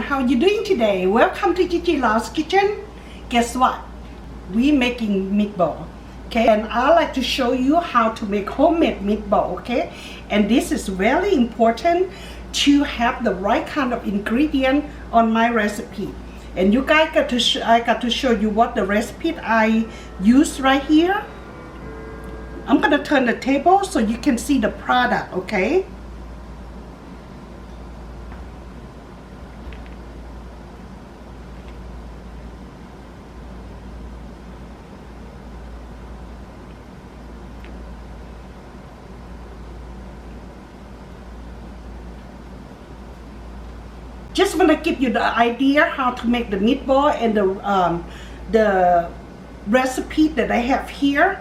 how you doing today? Welcome to Gigi Lau's kitchen. Guess what? We making meatball, okay? And I like to show you how to make homemade meatball, okay? And this is very important to have the right kind of ingredient on my recipe. And you guys I got to show you what the recipe I use right here. I'm gonna turn the table so you can see the product, okay? Just want to give you the idea how to make the meatball and the recipe that I have here.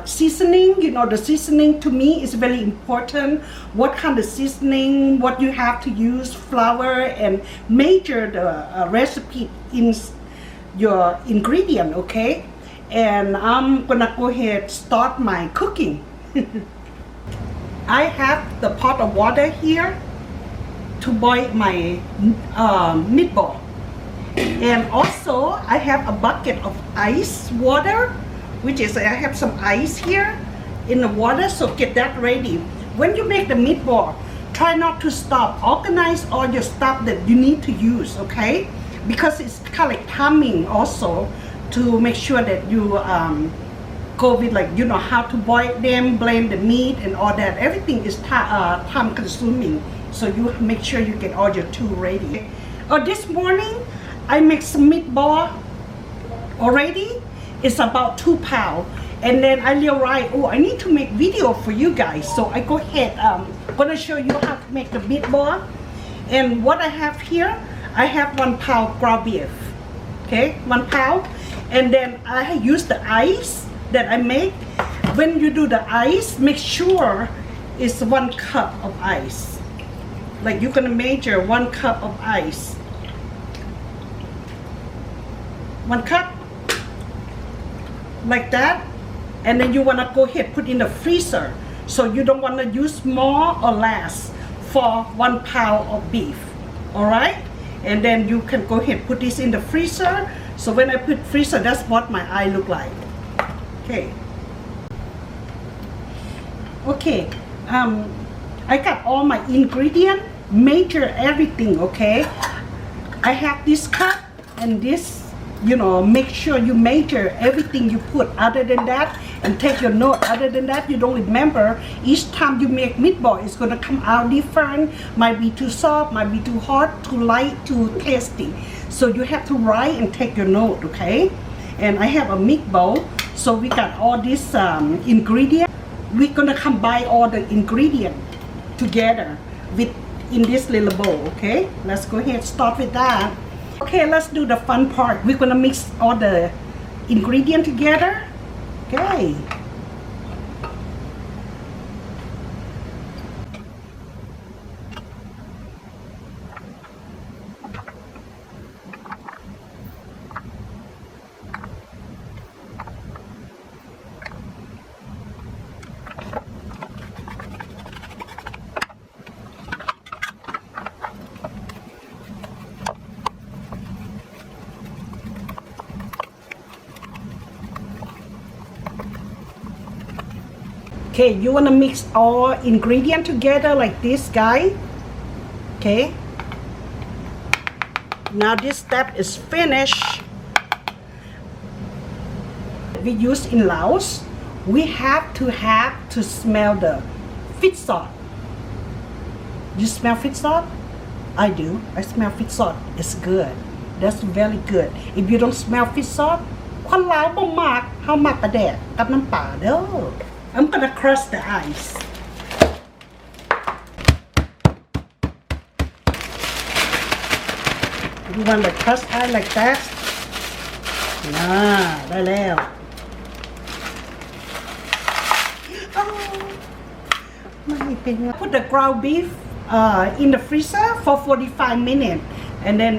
Seasoning, you know, the seasoning to me is very important. What kind of seasoning, what you have to use, flour, and measure the recipe in your ingredient, okay? And I'm gonna go ahead start my cooking. I have the pot of water here to boil my meatball, and also I have a bucket of ice water, which is I have some ice here in the water, so get that ready. When you make the meatball, try not to stop. Organize all your stuff that you need to use, okay? Because it's kind of like timing also to make sure that you go with, like, you know, how to boil them, blend the meat and all that. Everything is time consuming. So you make sure you get all your tools ready. This morning, I make some meatball already. It's about 2 pounds. And then I realized, oh, I need to make video for you guys. So I go ahead, gonna show you how to make the meatball. And what I have here, I have 1 pound ground beef. Okay, 1 pound. And then I use the ice that I make. When you do the ice, make sure it's 1 cup of ice. Like, you're gonna measure 1 cup of ice. 1 cup, like that. And then you wanna go ahead put in the freezer. So you don't wanna use more or less for 1 pound of beef. All right? And then you can go ahead put this in the freezer. So when I put freezer, that's what my eye look like. Okay. Okay. I got all my ingredients, measure everything, okay? I have this cup and this, you know, make sure you measure everything you put. Other than that, and take your note. Other than that, you don't remember. Each time you make meatball, it's gonna come out different. Might be too soft, might be too hot, too light, too tasty. So you have to write and take your note, okay? And I have a meatball, so we got all these ingredients. We're gonna combine all the ingredients together in this little bowl, okay? Let's go ahead and start with that. Okay, let's do the fun part. We're gonna mix all the ingredients together. Okay. Okay, you want to mix all ingredients together like this, guy. Okay. Now this step is finished. We use in Laos, we have to smell the fish sauce. You smell fish sauce? I do. I smell fish sauce. It's good. That's very good. If you don't smell fish sauce, คนลาวบ่มักเฮามักปลาแดกกับน้ำปลาเด้อ I'm gonna crush the ice. You want to crush ice like that? ได้แล้ว Put the ground beef in the freezer for 45 minutes, and then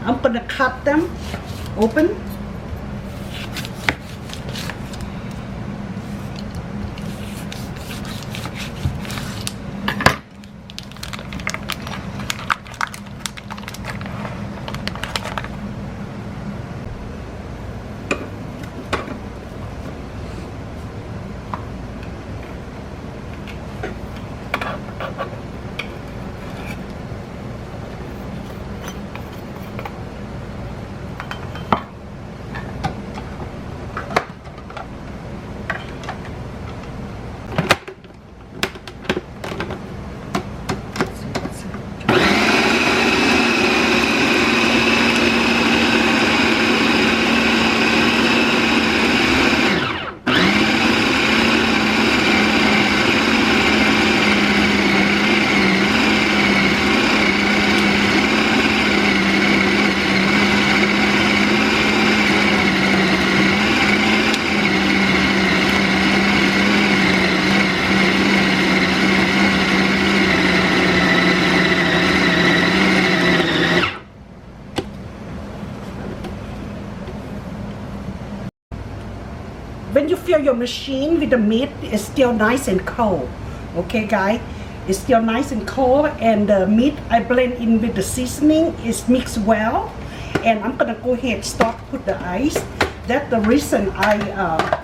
I'm gonna cut them open. when you fill your machine with the meat, it's still nice and cold. Okay, guys, it's still nice and cold, and the meat I blend in with the seasoning is mixed well. And I'm gonna go ahead start put the ice. That's the reason I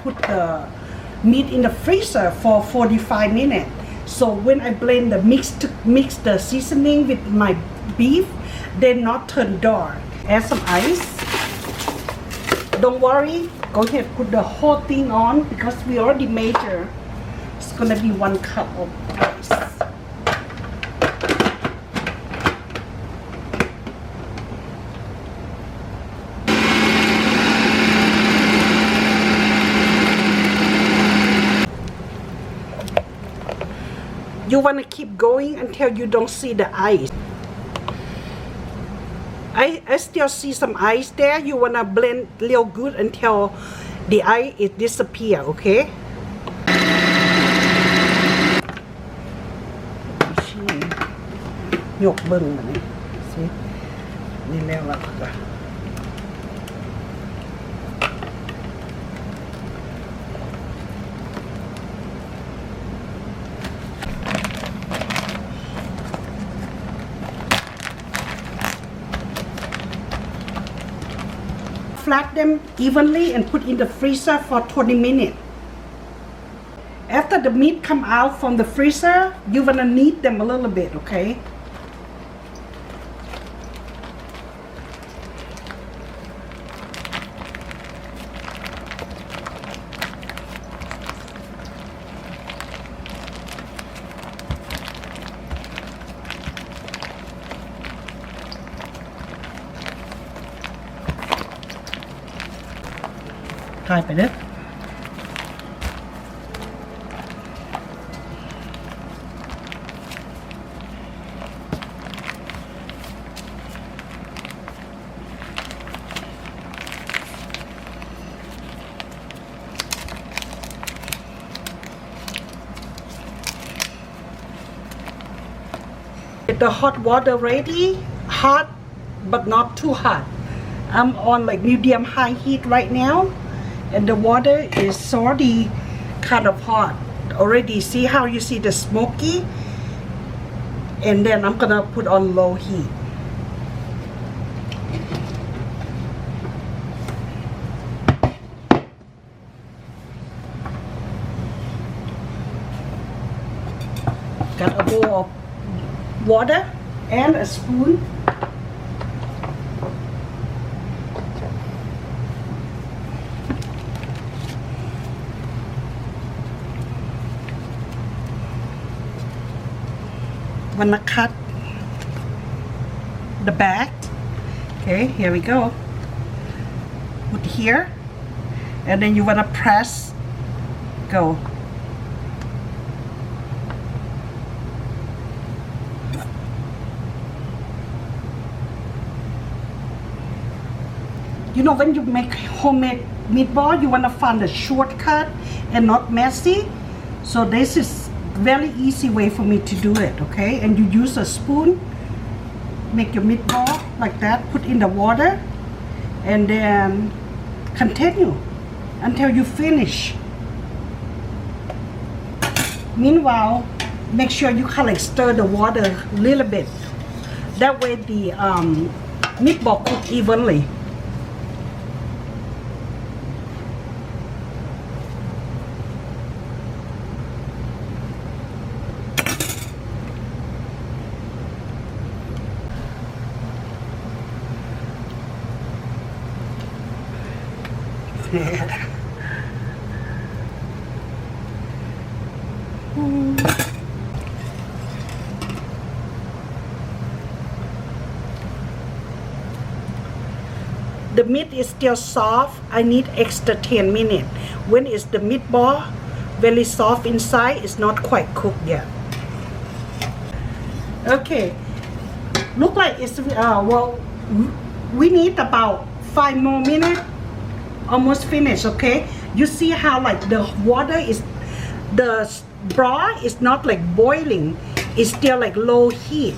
put the meat in the freezer for 45 minutes. So when I blend the mix the seasoning with my beef, they not turn dark. Add some ice. Don't worry, go ahead put the whole thing on because we already measure. It's gonna be 1 cup of ice. You want to keep going until you don't see the ice. I still see some ice there. You want to blend real good until the ice it disappear, okay? Machine ยกเบิ่งมานี่สินี่แล้วล่ะค่ะ Flat them evenly and put in the freezer for 20 minutes. After the meat come out from the freezer, you wanna knead them a little bit, okay? Try ไปเด้อ Get the hot water ready, hot but not too hot. I'm on like medium high heat right now. And the water is already kind of hot already. See how you see the smoky? And then I'm gonna put on low heat. Got a bowl of water and a spoon. Wanna cut the back. Okay, here we go. Put here, and then you wanna press. Go. You know, when you make homemade meatball, you wanna find a shortcut and not messy. So this is very easy way for me to do it, okay? And you use a spoon, make your meatball like that, put in the water, and then continue until you finish. Meanwhile, make sure you kind of like stir the water a little bit. That way the meatball cook evenly. The meat is still soft. I need extra 10 minutes. When is the meatball very soft inside, it's not quite cooked yet. Okay, look like it's well, we need about 5 more minutes. Almost finished. Okay, you see how like the water is, the broth is not like boiling, it's still like low heat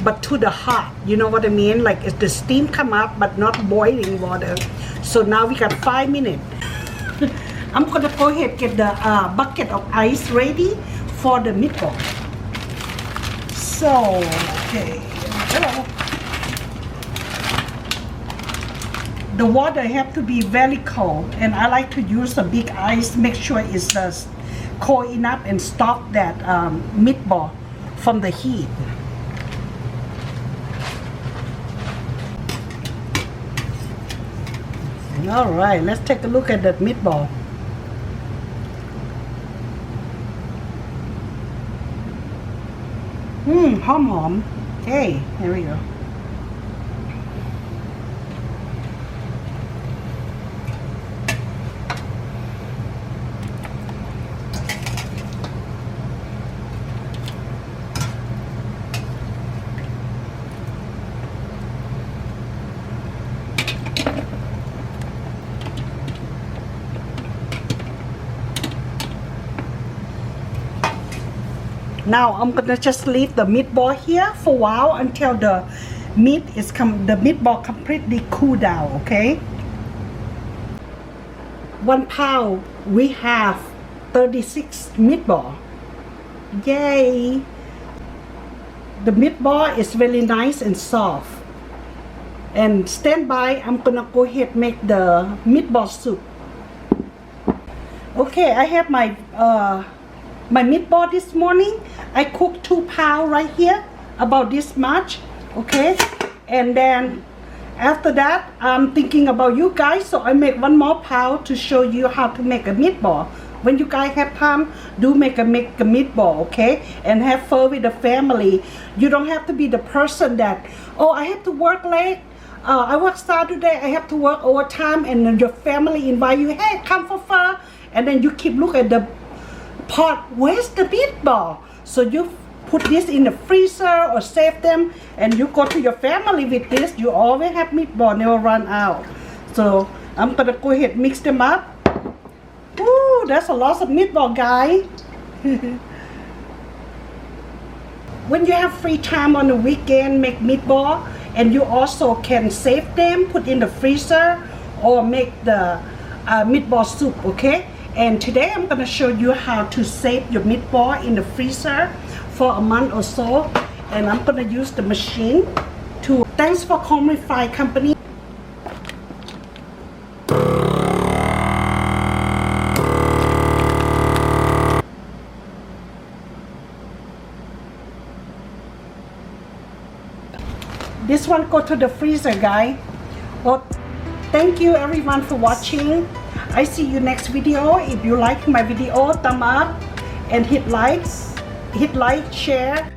but to the hot, you know what I mean? Like it's the steam come up but not boiling water. So now we got 5 minutes. I'm gonna go ahead get the bucket of ice ready for the meatball. So, okay. The water have to be very cold, and I like to use a big ice. Make sure it's cold enough and stop that meatball from the heat. All right, let's take a look at that meatball. Hom. Okay, here we go. Now I'm gonna just leave the meatball here for a while until the meatball completely cool down. Okay. 1 pound we have 36 meatball. Yay! The meatball is very nice and soft. And stand by. I'm gonna go ahead make the meatball soup. Okay, I have my meatball this morning. I cooked 2 pounds right here, about this much. Okay, and then after that I'm thinking about you guys, so I make 1 more pound to show you how to make a meatball. When you guys have time, do make a meatball, okay, and have fun with the family. You don't have to be the person that, oh, I have to work late, I work Saturday, I have to work overtime, and then your family invite you, hey, come for fun, and then you keep look at the pot, where's the meatball? So you put this in the freezer or save them, and you go to your family with this. You always have meatball, never run out. So I'm gonna go ahead mix them up. Ooh, that's a lot of meatball, guys. When you have free time on the weekend, make meatball, and you also can save them, put in the freezer, or make the meatball soup, okay? And today I'm gonna show you how to save your meatball in the freezer for a month or so. And I'm gonna use the machine to, thanks for Culinary company. This one go to the freezer, guys. Well, thank you everyone for watching. I see you next video. If you like my video, thumb up and hit like, share.